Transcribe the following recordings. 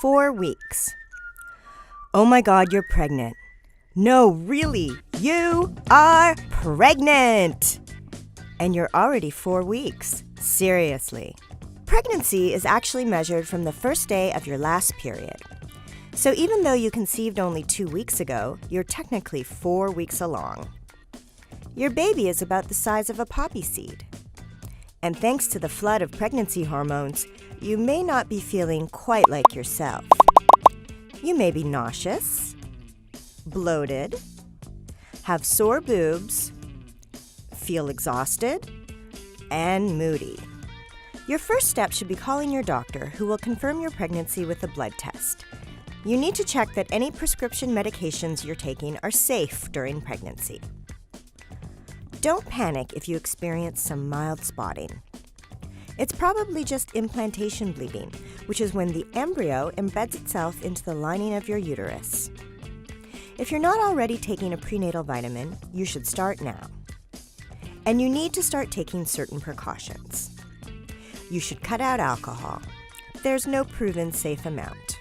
4 weeks. Oh my God, you're pregnant. No, really, you are pregnant! And you're already 4 weeks. Seriously. Pregnancy is actually measured from the first day of your last period. So even though you conceived only 2 weeks ago, you're technically 4 weeks along. Your baby is about the size of a poppy seed. And thanks to the flood of pregnancy hormones, you may not be feeling quite like yourself. You may be nauseous, bloated, have sore boobs, feel exhausted, and moody. Your first step should be calling your doctor, who will confirm your pregnancy with a blood test. You need to check that any prescription medications you're taking are safe during pregnancy. Don't panic if you experience some mild spotting. It's probably just implantation bleeding, which is when the embryo embeds itself into the lining of your uterus. If you're not already taking a prenatal vitamin, you should start now. And you need to start taking certain precautions. You should cut out alcohol. There's no proven safe amount.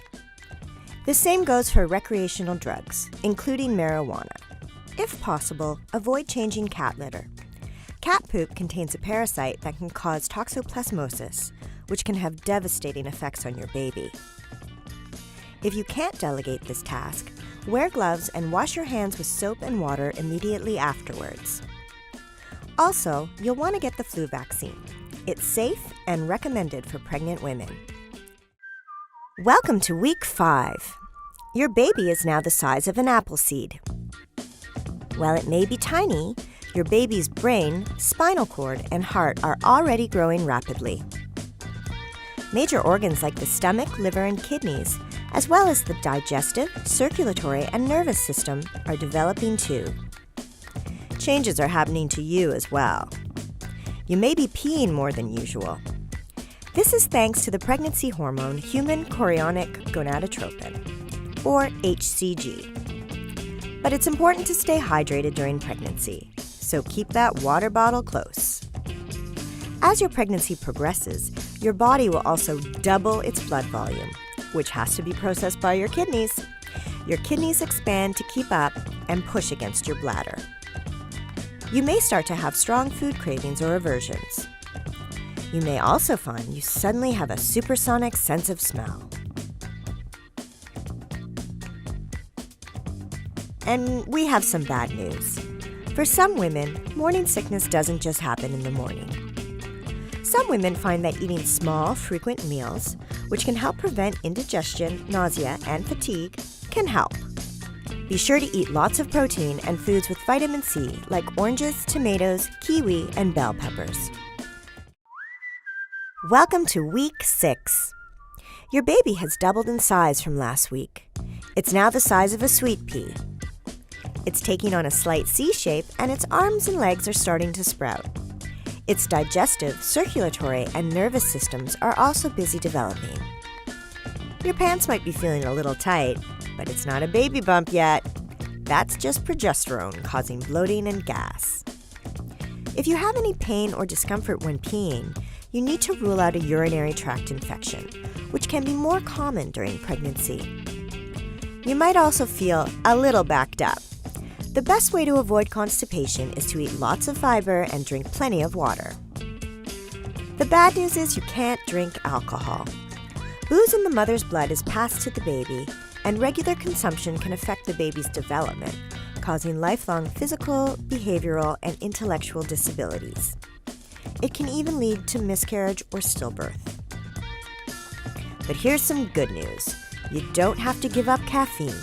The same goes for recreational drugs, including marijuana. If possible, avoid changing cat litter. Cat poop contains a parasite that can cause toxoplasmosis, which can have devastating effects on your baby. If you can't delegate this task, wear gloves and wash your hands with soap and water immediately afterwards. Also, you'll want to get the flu vaccine. It's safe and recommended for pregnant women. Welcome to week 5. Your baby is now the size of an apple seed. While it may be tiny, your baby's brain, spinal cord, and heart are already growing rapidly. Major organs like the stomach, liver, and kidneys, as well as the digestive, circulatory, and nervous system, are developing too. Changes are happening to you as well. You may be peeing more than usual. This is thanks to the pregnancy hormone human chorionic gonadotropin, or HCG. But it's important to stay hydrated during pregnancy, so keep that water bottle close. As your pregnancy progresses, your body will also double its blood volume, which has to be processed by your kidneys. Your kidneys expand to keep up and push against your bladder. You may start to have strong food cravings or aversions. You may also find you suddenly have a supersonic sense of smell. And we have some bad news. For some women, morning sickness doesn't just happen in the morning. Some women find that eating small, frequent meals, which can help prevent indigestion, nausea, and fatigue, can help. Be sure to eat lots of protein and foods with vitamin C, like oranges, tomatoes, kiwi, and bell peppers. Welcome to week 6. Your baby has doubled in size from last week. It's now the size of a sweet pea. It's taking on a slight C shape, and its arms and legs are starting to sprout. Its digestive, circulatory, and nervous systems are also busy developing. Your pants might be feeling a little tight, but it's not a baby bump yet. That's just progesterone causing bloating and gas. If you have any pain or discomfort when peeing, you need to rule out a urinary tract infection, which can be more common during pregnancy. You might also feel a little backed up. The best way to avoid constipation is to eat lots of fiber and drink plenty of water. The bad news is you can't drink alcohol. Booze in the mother's blood is passed to the baby, and regular consumption can affect the baby's development, causing lifelong physical, behavioral, and intellectual disabilities. It can even lead to miscarriage or stillbirth. But here's some good news. You don't have to give up caffeine.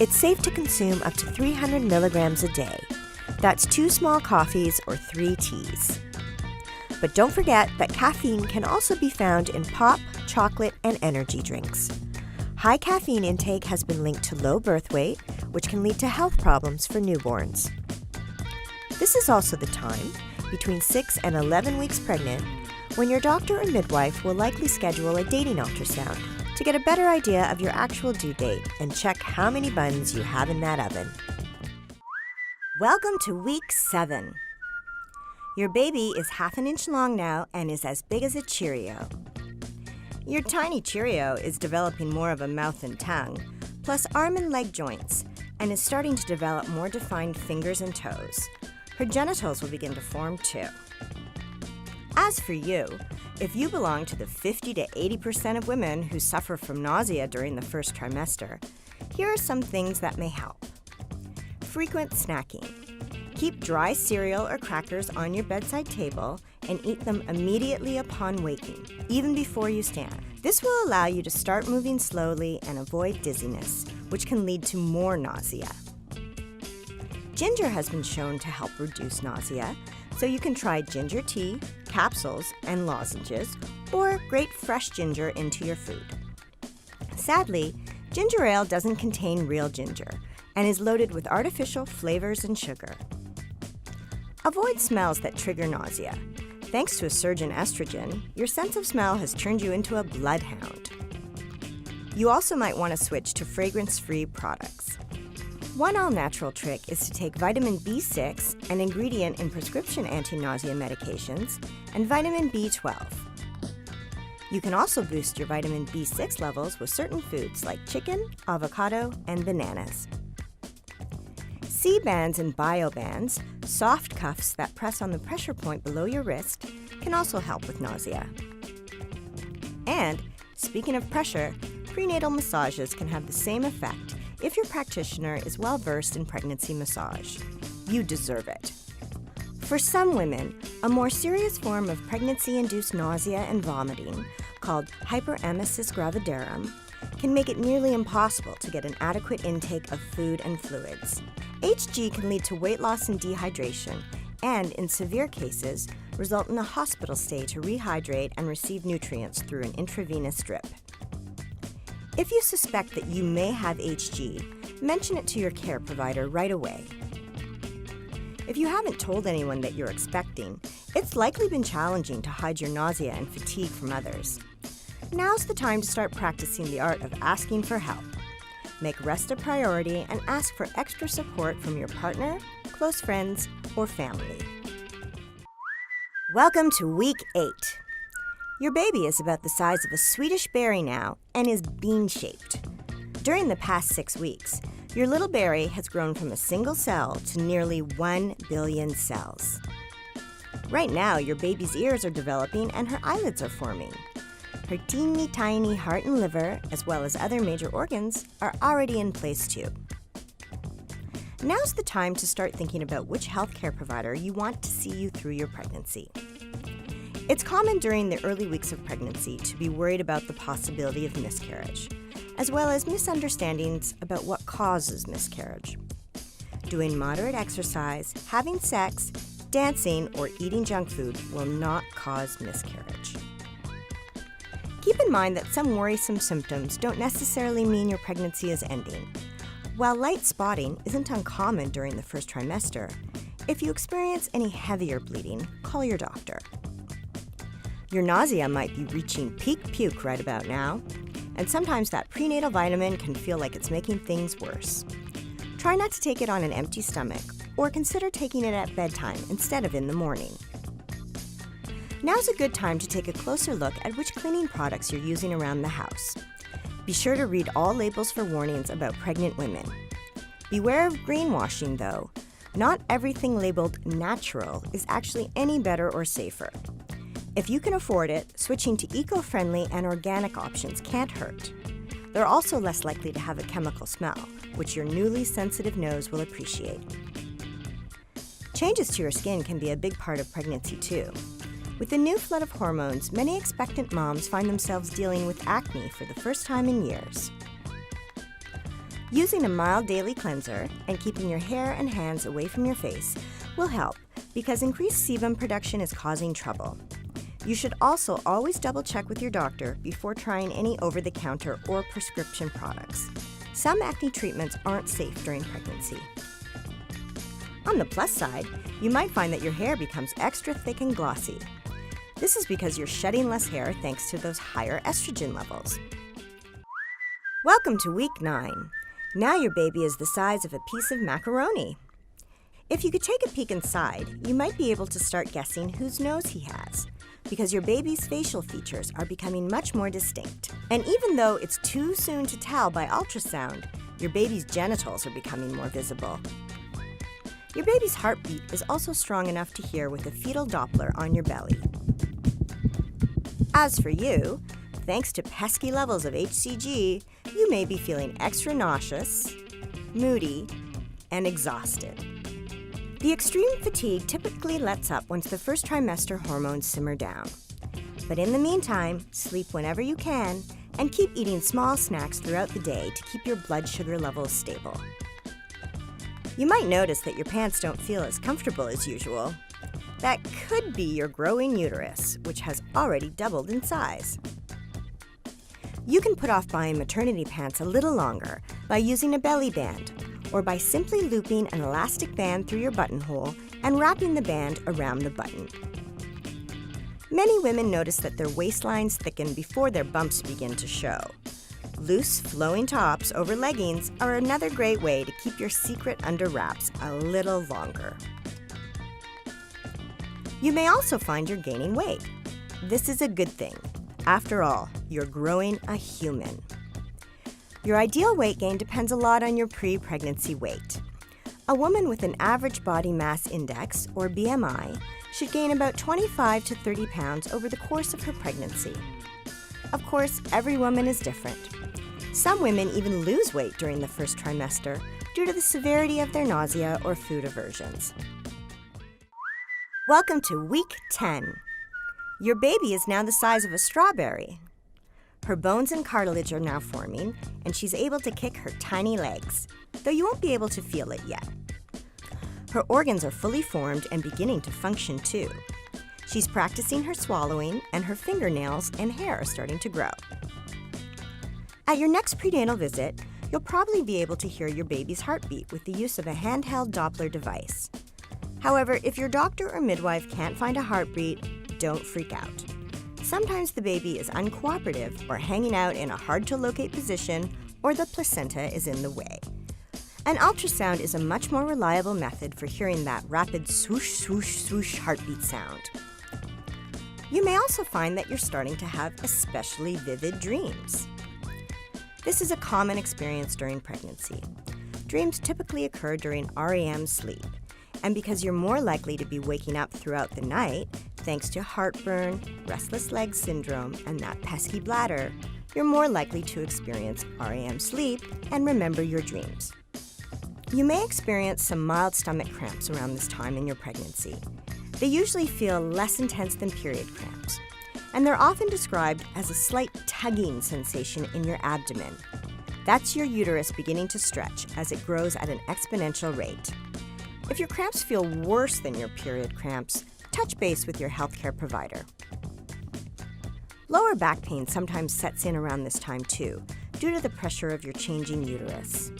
It's safe to consume up to 300 milligrams a day. That's 2 small coffees or 3 teas. But don't forget that caffeine can also be found in pop, chocolate, and energy drinks. High caffeine intake has been linked to low birth weight, which can lead to health problems for newborns. This is also the time, between 6 and 11 weeks pregnant, when your doctor or midwife will likely schedule a dating ultrasound to get a better idea of your actual due date and check how many buns you have in that oven. Welcome to week 7. Your baby is half an inch long now and is as big as a Cheerio. Your tiny Cheerio is developing more of a mouth and tongue, plus arm and leg joints, and is starting to develop more defined fingers and toes. Her genitals will begin to form too. As for you, if you belong to the 50 to 80% of women who suffer from nausea during the first trimester, here are some things that may help. Frequent snacking. Keep dry cereal or crackers on your bedside table and eat them immediately upon waking, even before you stand. This will allow you to start moving slowly and avoid dizziness, which can lead to more nausea. Ginger has been shown to help reduce nausea, so you can try ginger tea, capsules, and lozenges, or grate fresh ginger into your food. Sadly, ginger ale doesn't contain real ginger and is loaded with artificial flavors and sugar. Avoid smells that trigger nausea. Thanks to a surge in estrogen, your sense of smell has turned you into a bloodhound. You also might want to switch to fragrance-free products. One all-natural trick is to take vitamin B6, an ingredient in prescription anti-nausea medications, and vitamin B12. You can also boost your vitamin B6 levels with certain foods like chicken, avocado, and bananas. C-bands and bio-bands, soft cuffs that press on the pressure point below your wrist, can also help with nausea. And, speaking of pressure, prenatal massages can have the same effect if your practitioner is well-versed in pregnancy massage. You deserve it. For some women, a more serious form of pregnancy-induced nausea and vomiting, called hyperemesis gravidarum, can make it nearly impossible to get an adequate intake of food and fluids. HG can lead to weight loss and dehydration, and in severe cases, result in a hospital stay to rehydrate and receive nutrients through an intravenous drip. If you suspect that you may have HG, mention it to your care provider right away. If you haven't told anyone that you're expecting, it's likely been challenging to hide your nausea and fatigue from others. Now's the time to start practicing the art of asking for help. Make rest a priority and ask for extra support from your partner, close friends, or family. Welcome to week 8. Your baby is about the size of a Swedish berry now and is bean-shaped. During the past 6 weeks, your little berry has grown from a single cell to nearly 1 billion cells. Right now, your baby's ears are developing and her eyelids are forming. Her teeny tiny heart and liver, as well as other major organs, are already in place too. Now's the time to start thinking about which healthcare provider you want to see you through your pregnancy. It's common during the early weeks of pregnancy to be worried about the possibility of miscarriage, as well as misunderstandings about what causes miscarriage. Doing moderate exercise, having sex, dancing, or eating junk food will not cause miscarriage. Keep in mind that some worrisome symptoms don't necessarily mean your pregnancy is ending. While light spotting isn't uncommon during the first trimester, if you experience any heavier bleeding, call your doctor. Your nausea might be reaching peak puke right about now, and sometimes that prenatal vitamin can feel like it's making things worse. Try not to take it on an empty stomach, or consider taking it at bedtime instead of in the morning. Now's a good time to take a closer look at which cleaning products you're using around the house. Be sure to read all labels for warnings about pregnant women. Beware of greenwashing, though. Not everything labeled natural is actually any better or safer. If you can afford it, switching to eco-friendly and organic options can't hurt. They're also less likely to have a chemical smell, which your newly sensitive nose will appreciate. Changes to your skin can be a big part of pregnancy, too. With the new flood of hormones, many expectant moms find themselves dealing with acne for the first time in years. Using a mild daily cleanser and keeping your hair and hands away from your face will help because increased sebum production is causing trouble. You should also always double-check with your doctor before trying any over-the-counter or prescription products. Some acne treatments aren't safe during pregnancy. On the plus side, you might find that your hair becomes extra thick and glossy. This is because you're shedding less hair thanks to those higher estrogen levels. Welcome to week 9. Now your baby is the size of a piece of macaroni. If you could take a peek inside, you might be able to start guessing whose nose he has. because your baby's facial features are becoming much more distinct. And even though it's too soon to tell by ultrasound, your baby's genitals are becoming more visible. Your baby's heartbeat is also strong enough to hear with a fetal Doppler on your belly. As for you, thanks to pesky levels of HCG, you may be feeling extra nauseous, moody, and exhausted. The extreme fatigue typically lets up once the first trimester hormones simmer down. But in the meantime, sleep whenever you can and keep eating small snacks throughout the day to keep your blood sugar levels stable. You might notice that your pants don't feel as comfortable as usual. That could be your growing uterus, which has already doubled in size. You can put off buying maternity pants a little longer by using a belly band, or by simply looping an elastic band through your buttonhole and wrapping the band around the button. Many women notice that their waistlines thicken before their bumps begin to show. Loose, flowing tops over leggings are another great way to keep your secret under wraps a little longer. You may also find you're gaining weight. This is a good thing. After all, you're growing a human. Your ideal weight gain depends a lot on your pre-pregnancy weight. A woman with an average body mass index, or BMI, should gain about 25 to 30 pounds over the course of her pregnancy. Of course, every woman is different. Some women even lose weight during the first trimester due to the severity of their nausea or food aversions. Welcome to week 10. Your baby is now the size of a strawberry. Her bones and cartilage are now forming, and she's able to kick her tiny legs, though you won't be able to feel it yet. Her organs are fully formed and beginning to function too. She's practicing her swallowing, and her fingernails and hair are starting to grow. At your next prenatal visit, you'll probably be able to hear your baby's heartbeat with the use of a handheld Doppler device. However, if your doctor or midwife can't find a heartbeat, don't freak out. Sometimes the baby is uncooperative or hanging out in a hard-to-locate position, or the placenta is in the way. An ultrasound is a much more reliable method for hearing that rapid swoosh, swoosh, swoosh heartbeat sound. You may also find that you're starting to have especially vivid dreams. This is a common experience during pregnancy. Dreams typically occur during REM sleep, and because you're more likely to be waking up throughout the night, thanks to heartburn, restless leg syndrome, and that pesky bladder, you're more likely to experience REM sleep and remember your dreams. You may experience some mild stomach cramps around this time in your pregnancy. They usually feel less intense than period cramps, and they're often described as a slight tugging sensation in your abdomen. That's your uterus beginning to stretch as it grows at an exponential rate. If your cramps feel worse than your period cramps, touch base with your healthcare provider. Lower back pain sometimes sets in around this time too, due to the pressure of your changing uterus.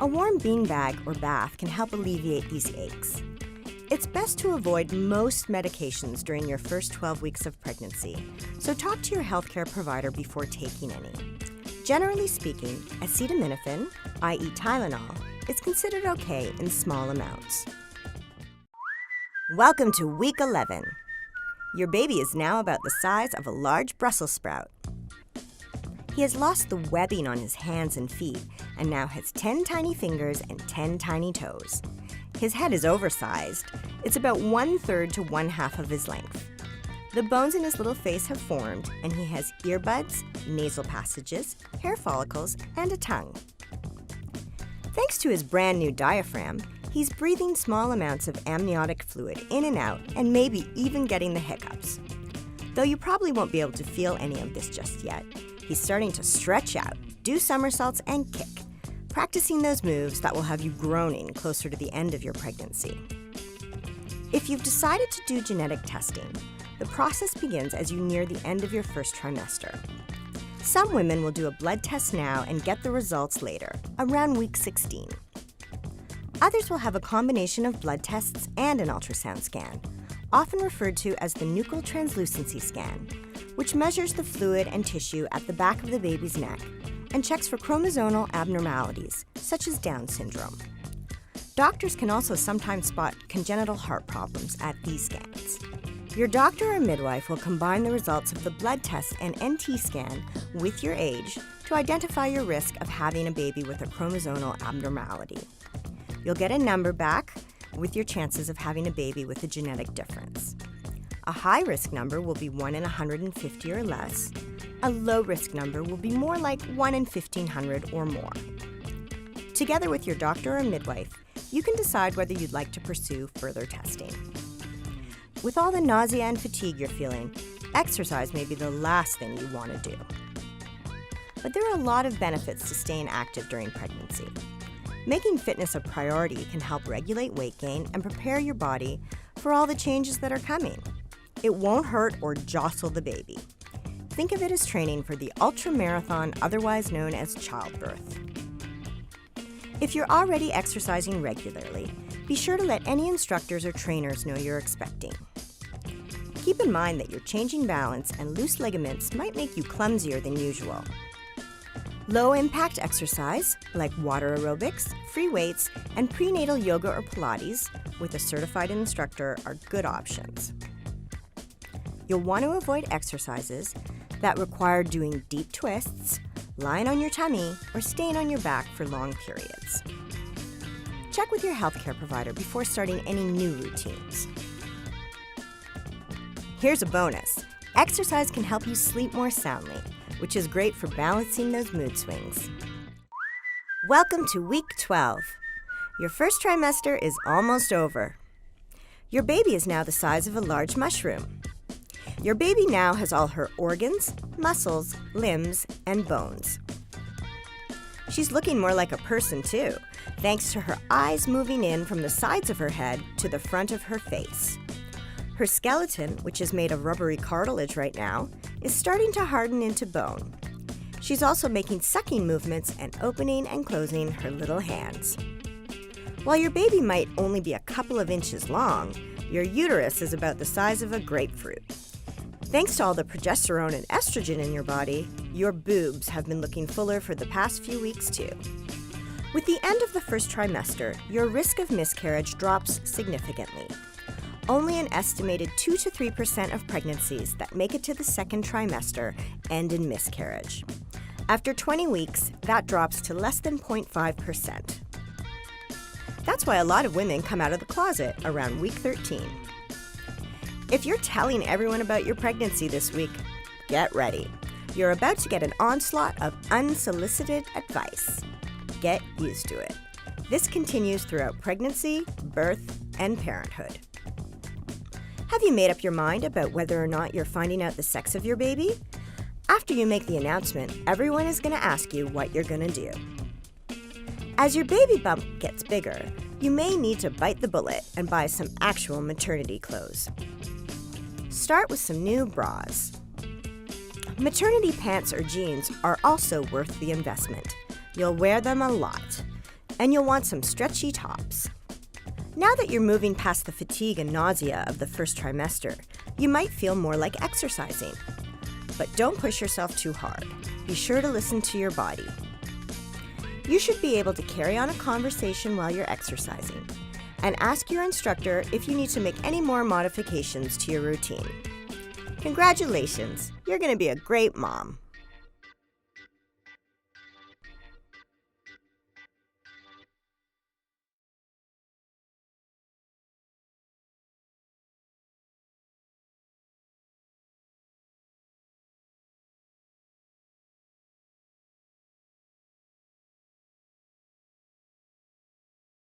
A warm beanbag or bath can help alleviate these aches. It's best to avoid most medications during your first 12 weeks of pregnancy, so talk to your healthcare provider before taking any. Generally speaking, acetaminophen, i.e. Tylenol, is considered okay in small amounts. Welcome to week 11. Your baby is now about the size of a large Brussels sprout. He has lost the webbing on his hands and feet and now has 10 tiny fingers and 10 tiny toes. His head is oversized. It's about 1/3 to 1/2 of his length. The bones in his little face have formed, and he has earbuds, nasal passages, hair follicles, and a tongue. Thanks to his brand new diaphragm, he's breathing small amounts of amniotic fluid in and out, and maybe even getting the hiccups. Though you probably won't be able to feel any of this just yet, he's starting to stretch out, do somersaults, and kick, practicing those moves that will have you groaning closer to the end of your pregnancy. If you've decided to do genetic testing, the process begins as you near the end of your first trimester. Some women will do a blood test now and get the results later, around week 16. Others will have a combination of blood tests and an ultrasound scan, often referred to as the nuchal translucency scan, which measures the fluid and tissue at the back of the baby's neck and checks for chromosomal abnormalities, such as Down syndrome. Doctors can also sometimes spot congenital heart problems at these scans. Your doctor or midwife will combine the results of the blood test and NT scan with your age to identify your risk of having a baby with a chromosomal abnormality. You'll get a number back with your chances of having a baby with a genetic difference. A high-risk number will be 1 in 150 or less. A low-risk number will be more like 1 in 1,500 or more. Together with your doctor or midwife, you can decide whether you'd like to pursue further testing. With all the nausea and fatigue you're feeling, exercise may be the last thing you want to do. But there are a lot of benefits to staying active during pregnancy. Making fitness a priority can help regulate weight gain and prepare your body for all the changes that are coming. It won't hurt or jostle the baby. Think of it as training for the ultra-marathon, otherwise known as childbirth. If you're already exercising regularly, be sure to let any instructors or trainers know you're expecting. Keep in mind that your changing balance and loose ligaments might make you clumsier than usual. Low-impact exercise, like water aerobics, free weights, and prenatal yoga or Pilates with a certified instructor are good options. You'll want to avoid exercises that require doing deep twists, lying on your tummy, or staying on your back for long periods. Check with your healthcare provider before starting any new routines. Here's a bonus. Exercise can help you sleep more soundly, which is great for balancing those mood swings. Welcome to week 12. Your first trimester is almost over. Your baby is now the size of a large mushroom. Your baby now has all her organs, muscles, limbs, and bones. She's looking more like a person too, thanks to her eyes moving in from the sides of her head to the front of her face. Her skeleton, which is made of rubbery cartilage right now, is starting to harden into bone. She's also making sucking movements and opening and closing her little hands. While your baby might only be a couple of inches long, your uterus is about the size of a grapefruit. Thanks to all the progesterone and estrogen in your body, your boobs have been looking fuller for the past few weeks too. With the end of the first trimester, your risk of miscarriage drops significantly. Only an estimated 2 to 3% of pregnancies that make it to the second trimester end in miscarriage. After 20 weeks, that drops to less than 0.5%. That's why a lot of women come out of the closet around week 13. If you're telling everyone about your pregnancy this week, get ready. You're about to get an onslaught of unsolicited advice. Get used to it. This continues throughout pregnancy, birth, and parenthood. Have you made up your mind about whether or not you're finding out the sex of your baby? After you make the announcement, everyone is going to ask you what you're going to do. As your baby bump gets bigger, you may need to bite the bullet and buy some actual maternity clothes. Start with some new bras. Maternity pants or jeans are also worth the investment. You'll wear them a lot, and you'll want some stretchy tops. Now that you're moving past the fatigue and nausea of the first trimester, you might feel more like exercising. But don't push yourself too hard. Be sure to listen to your body. You should be able to carry on a conversation while you're exercising, and ask your instructor if you need to make any more modifications to your routine. Congratulations, you're going to be a great mom.